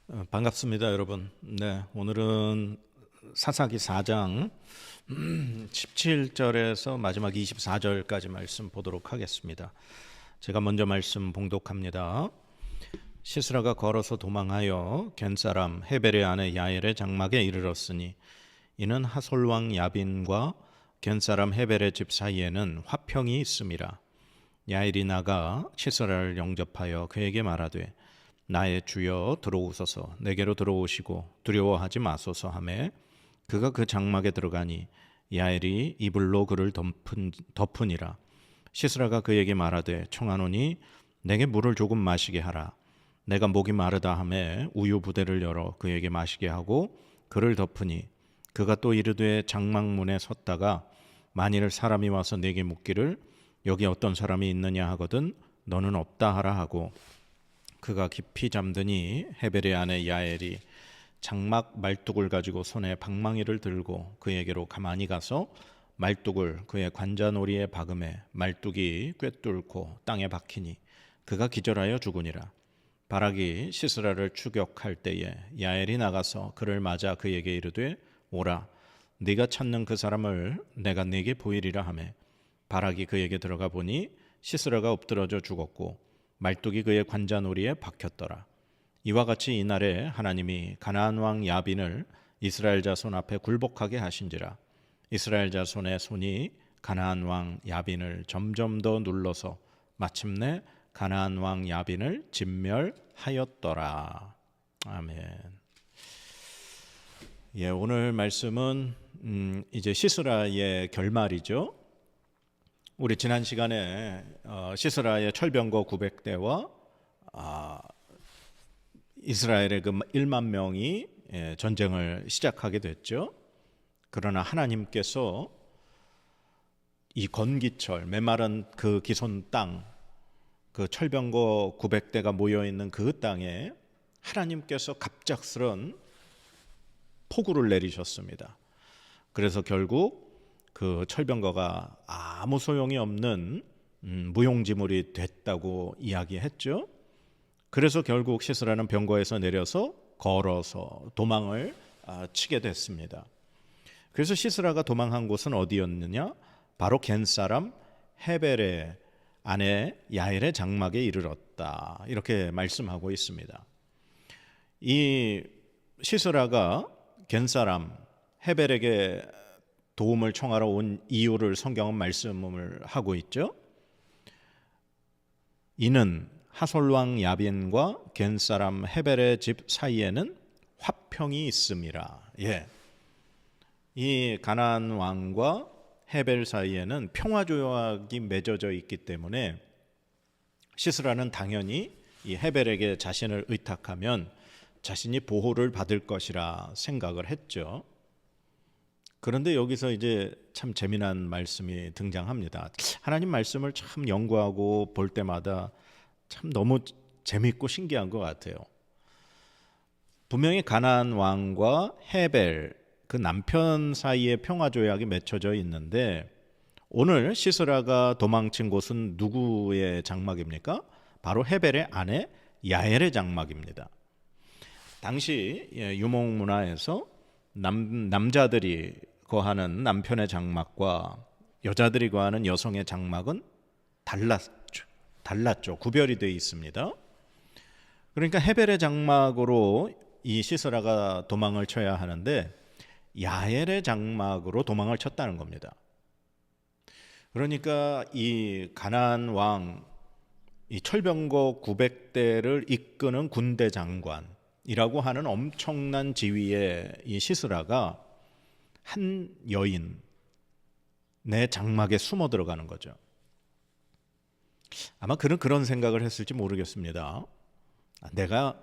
반갑습니다, 여러분. 네, 오늘은 사사기 4장 17절에서 마지막 24절까지 말씀 보도록 하겠습니다. 제가 먼저 말씀 봉독합니다. 시스라가 걸어서 도망하여 겐사람 헤벨의 아내 야엘의 장막에 이르렀으니 이는 하솔 왕 야빈과 겐사람 헤벨의 집 사이에는 화평이 있음이라. 야엘이 나가 시스라를 영접하여 그에게 말하되 나의 주여 들어오소서, 내게로 들어오시고 두려워하지 마소서 하매 그가 그 장막에 들어가니 야엘이 이불로 그를 덮으니라. 시스라가 그에게 말하되 청하노니 내게 물을 조금 마시게 하라. 내가 목이 마르다 하매 우유 부대를 열어 그에게 마시게 하고 그를 덮으니 그가 또 이르되 장막문에 섰다가 만일 사람이 와서 내게 묻기를 여기 어떤 사람이 있느냐 하거든 너는 없다 하라 하고 그가 깊이 잠드니 헤벨의 아내 야엘이 장막 말뚝을 가지고 손에 방망이를 들고 그에게로 가만히 가서 말뚝을 그의 관자놀이에 박음에 말뚝이 꿰뚫고 땅에 박히니 그가 기절하여 죽으니라. 바락이 시스라를 추격할 때에 야엘이 나가서 그를 맞아 그에게 이르되 오라, 네가 찾는 그 사람을 내가 네게 보이리라 하매 바락이 그에게 들어가 보니 시스라가 엎드러져 죽었고 말뚝이 그의 관자놀이에 박혔더라. 이와 같이 이날에 하나님이 가나안 왕 야빈을 이스라엘 자손 앞에 굴복하게 하신지라. 이스라엘 자손의 손이 가나안 왕 야빈을 점점 더 눌러서 마침내 가나안 왕 야빈을 진멸하였더라. 아멘. 오늘 말씀은 이제 시스라의 결말이죠. 우리 지난 시간에 시스라의 철병거 900대와 이스라엘의 그 1만 명이 전쟁을 시작하게 됐죠. 그러나 하나님께서 이 건기철, 메마른 그 기손 땅, 그 철병거 900대가 모여있는 그 땅에 하나님께서 갑작스런 폭우를 내리셨습니다. 그래서 결국 그 철병거가 아무 소용이 없는 무용지물이 됐다고 이야기했죠. 그래서 결국 시스라는 병거에서 내려서 걸어서 도망을 치게 됐습니다. 그래서 시스라가 도망한 곳은 어디였느냐? 바로 겐사람 헤벨의 아내 야엘의 장막에 이르렀다. 이렇게 말씀하고 있습니다. 이 시스라가 겐사람 헤벨에게 도움을 청하러 온 이유를 성경은 말씀을 하고 있죠. 이는 하솔 왕 야빈과 겐사람 헤벨의 집 사이에는 화평이 있음이라. 이 가나안 왕과 헤벨 사이에는 평화 조약이 맺어져 있기 때문에 시스라는 당연히 이 헤벨에게 자신을 의탁하면 자신이 보호를 받을 것이라 생각을 했죠. 그런데 여기서 이제 참 재미난 말씀이 등장합니다. 하나님 말씀을 참 연구하고 볼 때마다 참 너무 재밌고 신기한 것 같아요. 분명히 가나안 왕과 헤벨 그 남편 사이에 평화 조약이 맺혀져 있는데 오늘 시스라가 도망친 곳은 누구의 장막입니까? 바로 헤벨의 아내 야엘의 장막입니다. 당시 유목 문화에서 남자들이 거하는 남편의 장막과 여자들이 거하는 여성의 장막은 달랐죠. 구별이 되어 있습니다. 그러니까 헤벨의 장막으로 이 시스라가 도망을 쳐야 하는데 야엘의 장막으로 도망을 쳤다는 겁니다. 그러니까 이 가나안 왕, 이 철병거 900대를 이끄는 군대 장관이라고 하는 엄청난 지위의 이 시스라가 한 여인의 장막에 숨어 들어가는 거죠. 아마 그는 그런 생각을 했을지 모르겠습니다. 내가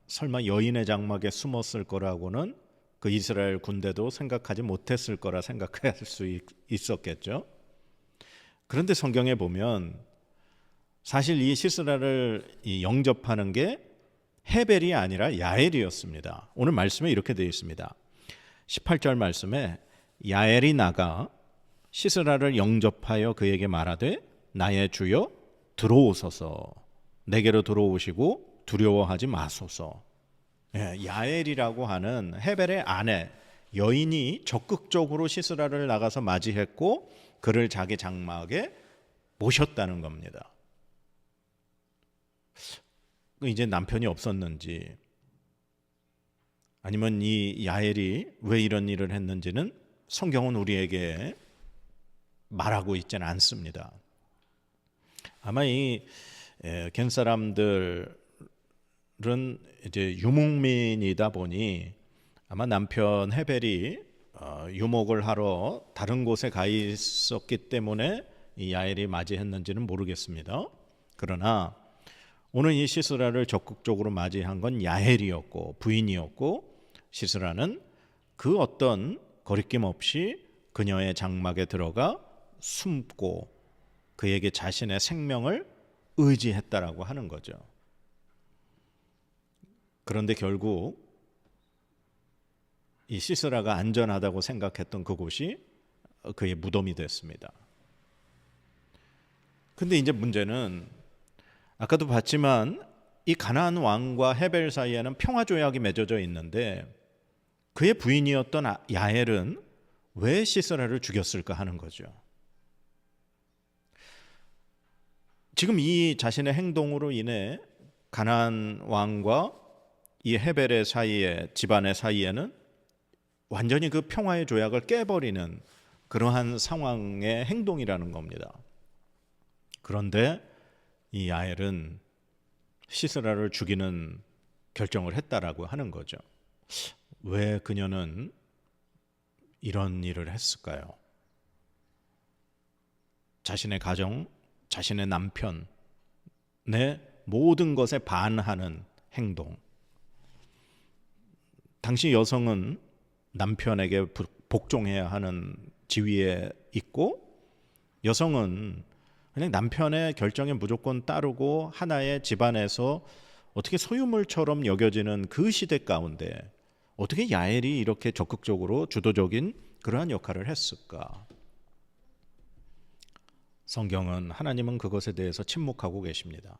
설마 여인의 장막에 숨었을 거라고는 그 이스라엘 군대도 생각하지 못했을 거라 생각할 수 있었겠죠. 그런데 성경에 보면 사실 이 시스라를 영접하는 게 헤벨이 아니라 야엘이었습니다. 오늘 말씀에 이렇게 되어 있습니다. 18절 말씀에 야엘이 나가 시스라를 영접하여 그에게 말하되 나의 주여 들어오소서, 내게로 들어오시고 두려워하지 마소서. 야엘이라고 하는 헤벨의 아내 여인이 적극적으로 시스라를 나가서 맞이했고 그를 자기 장막에 모셨다는 겁니다. 이제 남편이 없었는지 아니면 이 야엘이 왜 이런 일을 했는지는 성경은 우리에게 말하고 있지는 않습니다. 아마 이 겐 사람들은 이제 유목민이다 보니 아마 남편 헤벨이 유목을 하러 다른 곳에 가 있었기 때문에 이 야엘이 맞이했는지는 모르겠습니다. 그러나 오늘 이 시스라를 적극적으로 맞이한 건 야엘이었고 부인이었고 시스라는 그 어떤 거리낌 없이 그녀의 장막에 들어가 숨고 그에게 자신의 생명을 의지했다라고 하는 거죠. 그런데 결국 이 시스라가 안전하다고 생각했던 그곳이 그의 무덤이 됐습니다. 근데 이제 문제는 아까도 봤지만 이 가나안 왕과 헤벨 사이에는 평화 조약이 맺어져 있는데 그의 부인이었던 야엘은 왜 시스라를 죽였을까 하는 거죠. 지금 이 자신의 행동으로 인해 가나안 왕과 이 헤벨의 사이에 집안의 사이에는 완전히 그 평화의 조약을 깨버리는 그러한 상황의 행동이라는 겁니다. 그런데 이 야엘은 시스라를 죽이는 결정을 했다라고 하는 거죠. 왜 그녀는 이런 일을 했을까요? 자신의 가정, 자신의 남편의 모든 것에 반하는 행동. 당시 여성은 남편에게 복종해야 하는 지위에 있고 여성은 그냥 남편의 결정에 무조건 따르고 하나의 집안에서 어떻게 소유물처럼 여겨지는 그 시대 가운데 어떻게 야엘이 이렇게 적극적으로 주도적인 그러한 역할을 했을까? 성경은 하나님은 그것에 대해서 침묵하고 계십니다.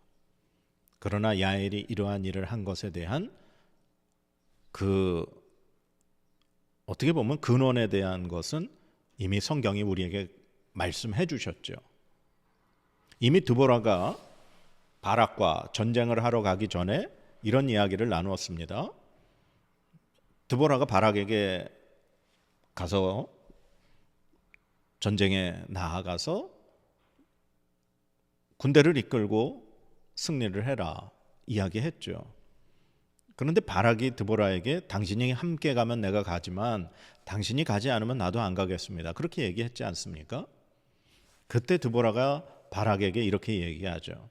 그러나 야엘이 이러한 일을 한 것에 대한 그 어떻게 보면 근원에 대한 것은 이미 성경이 우리에게 말씀해 주셨죠. 이미 드보라가 바락과 전쟁을 하러 가기 전에 이런 이야기를 나누었습니다. 드보라가 바락에게 가서 전쟁에 나아가서 군대를 이끌고 승리를 해라 이야기했죠. 그런데 바락이 드보라에게 당신이 함께 가면 내가 가지만 당신이 가지 않으면 나도 안 가겠습니다. 그렇게 얘기했지 않습니까? 그때 드보라가 바락에게 이렇게 얘기하죠.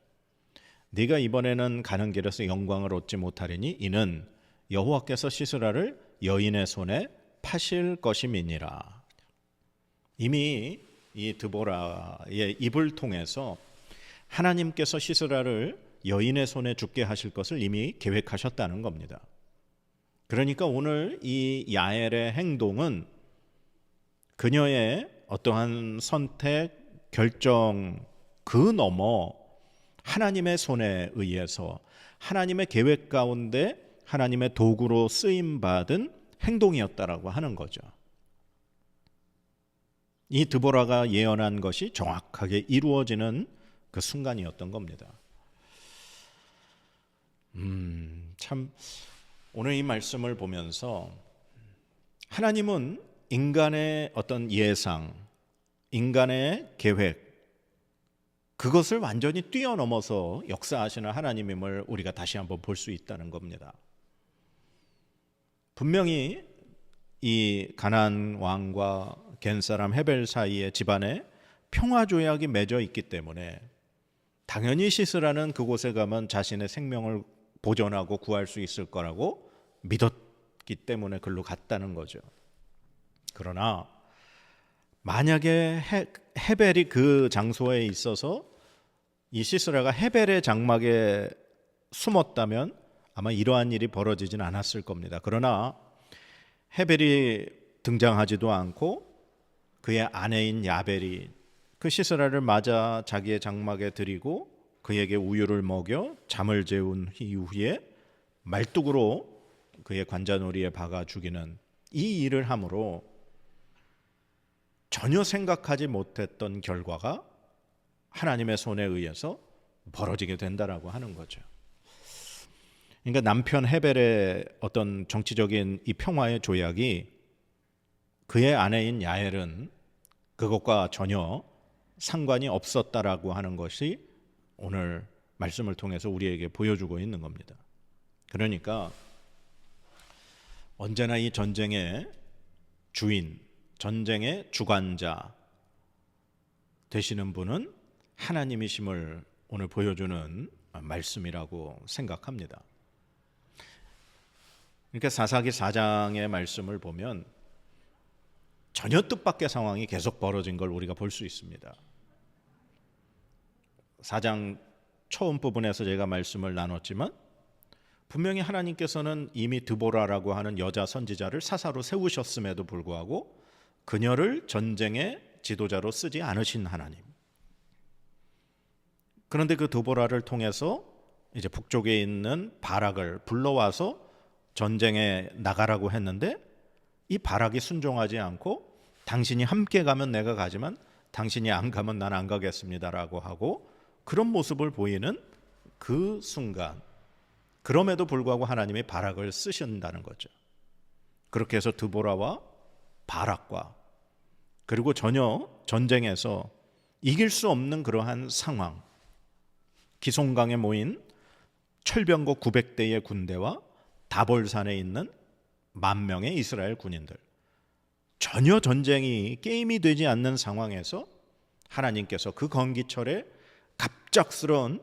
네가 이번에는 가는 길에서 영광을 얻지 못하리니 이는 여호와께서 시스라를 여인의 손에 파실 것임이니라. 이미 이 드보라의 입을 통해서 하나님께서 시스라를 여인의 손에 죽게 하실 것을 이미 계획하셨다는 겁니다. 그러니까 오늘 이 야엘의 행동은 그녀의 어떠한 선택, 결정 그 너머 하나님의 손에 의해서 하나님의 계획 가운데 하나님의 도구로 쓰임받은 행동이었다라고 하는 거죠. 이 드보라가 예언한 것이 정확하게 이루어지는 그 순간이었던 겁니다. 참 오늘 이 말씀을 보면서 하나님은 인간의 어떤 예상, 인간의 계획 그것을 완전히 뛰어넘어서 역사하시는 하나님임을 우리가 다시 한번 볼 수 있다는 겁니다. 분명히 이 가나안 왕과 겐 사람 헤벨 사이의 집안에 평화 조약이 맺어 있기 때문에 당연히 시스라는 그곳에 가면 자신의 생명을 보존하고 구할 수 있을 거라고 믿었기 때문에 글로 갔다는 거죠. 그러나 만약에 헤벨이 그 장소에 있어서 이 시스라가 헤벨의 장막에 숨었다면 아마 이러한 일이 벌어지진 않았을 겁니다. 그러나 헤벨이 등장하지도 않고 그의 아내인 야벨이 그 시스라를 맞아 자기의 장막에 들이고 그에게 우유를 먹여 잠을 재운 이후에 말뚝으로 그의 관자놀이에 박아 죽이는 이 일을 함으로 전혀 생각하지 못했던 결과가 하나님의 손에 의해서 벌어지게 된다라고 하는 거죠. 그러니까 남편 헤벨의 어떤 정치적인 이 평화의 조약이 그의 아내인 야엘은 그것과 전혀 상관이 없었다라고 하는 것이 오늘 말씀을 통해서 우리에게 보여주고 있는 겁니다. 그러니까 언제나 이 전쟁의 주인, 전쟁의 주관자 되시는 분은 하나님이심을 오늘 보여주는 말씀이라고 생각합니다. 그러니까 사사기 4장의 말씀을 보면 전혀 뜻밖의 상황이 계속 벌어진 걸 우리가 볼 수 있습니다. 4장 처음 부분에서 제가 말씀을 나눴지만 분명히 하나님께서는 이미 드보라라고 하는 여자 선지자를 사사로 세우셨음에도 불구하고 그녀를 전쟁의 지도자로 쓰지 않으신 하나님. 그런데 그 드보라를 통해서 이제 북쪽에 있는 바락을 불러와서 전쟁에 나가라고 했는데 이 바락이 순종하지 않고 당신이 함께 가면 내가 가지만 당신이 안 가면 난 안 가겠습니다라고 하고 그런 모습을 보이는 그 순간, 그럼에도 불구하고 하나님이 바락을 쓰신다는 거죠. 그렇게 해서 드보라와 바락과 그리고 전혀 전쟁에서 이길 수 없는 그러한 상황, 기송강에 모인 철병거 900대의 군대와 다볼산에 있는 10,000명의 이스라엘 군인들, 전혀 전쟁이 게임이 되지 않는 상황에서 하나님께서 그 건기철에 갑작스러운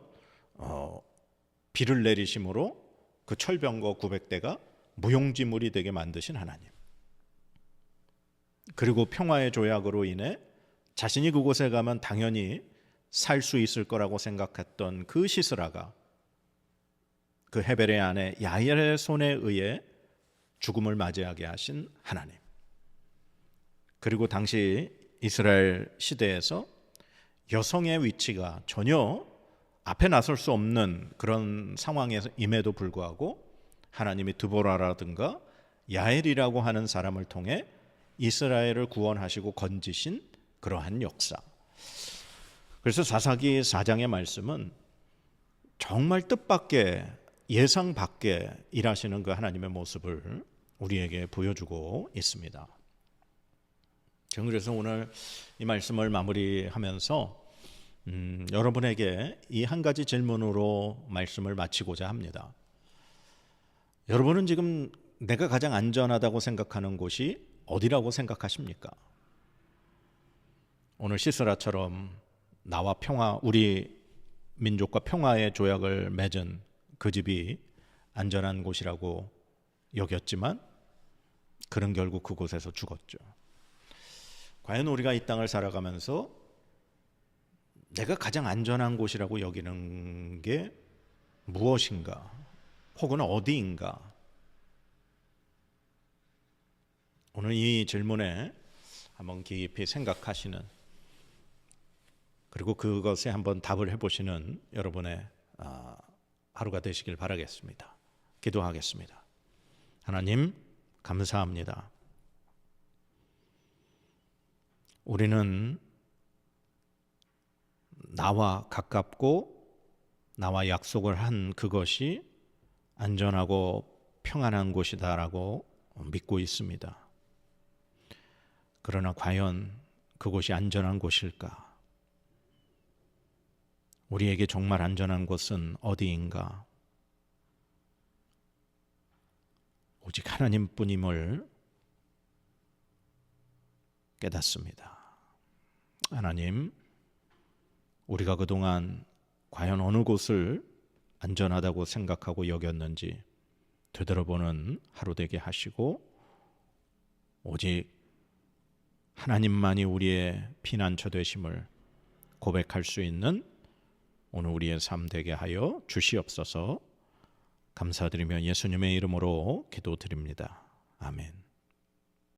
비를 내리심으로 그 철병거 900대가 무용지물이 되게 만드신 하나님, 그리고 평화의 조약으로 인해 자신이 그곳에 가면 당연히 살 수 있을 거라고 생각했던 그 시스라가 그 헤벨의 아내 야엘의 손에 의해 죽음을 맞이하게 하신 하나님, 그리고 당시 이스라엘 시대에서 여성의 위치가 전혀 앞에 나설 수 없는 그런 상황임에도 불구하고 하나님이 드보라라든가 야엘이라고 하는 사람을 통해 이스라엘을 구원하시고 건지신 그러한 역사. 그래서 사사기 4장의 말씀은 정말 뜻밖의, 예상 밖에 일하시는 그 하나님의 모습을 우리에게 보여주고 있습니다. 저는 그래서 오늘 이 말씀을 마무리하면서 여러분에게 이 한 가지 질문으로 말씀을 마치고자 합니다. 여러분은 지금 내가 가장 안전하다고 생각하는 곳이 어디라고 생각하십니까? 오늘 시스라처럼 나와 평화, 우리 민족과 평화의 조약을 맺은 그 집이 안전한 곳이라고 여겼지만 그는 결국 그곳에서 죽었죠. 과연 우리가 이 땅을 살아가면서 내가 가장 안전한 곳이라고 여기는 게 무엇인가, 혹은 어디인가? 오늘 이 질문에 한번 깊이 생각하시는, 그리고 그것에 한번 답을 해보시는 여러분의 하루가 되시길 바라겠습니다. 기도하겠습니다. 하나님, 감사합니다. 우리는 나와 가깝고 나와 약속을 한 그것이 안전하고 평안한 곳이다라고 믿고 있습니다. 그러나 과연 그곳이 안전한 곳일까? 우리에게 정말 안전한 곳은 어디인가? 오직 하나님뿐임을 깨닫습니다. 하나님, 우리가 그동안 과연 어느 곳을 안전하다고 생각하고 여겼는지 되돌아보는 하루 되게 하시고, 오직 하나님만이 우리의 피난처 되심을 고백할 수 있는 오늘 우리의 삶 되게 하여 주시옵소서. 감사드리며 예수님의 이름으로 기도드립니다. 아멘.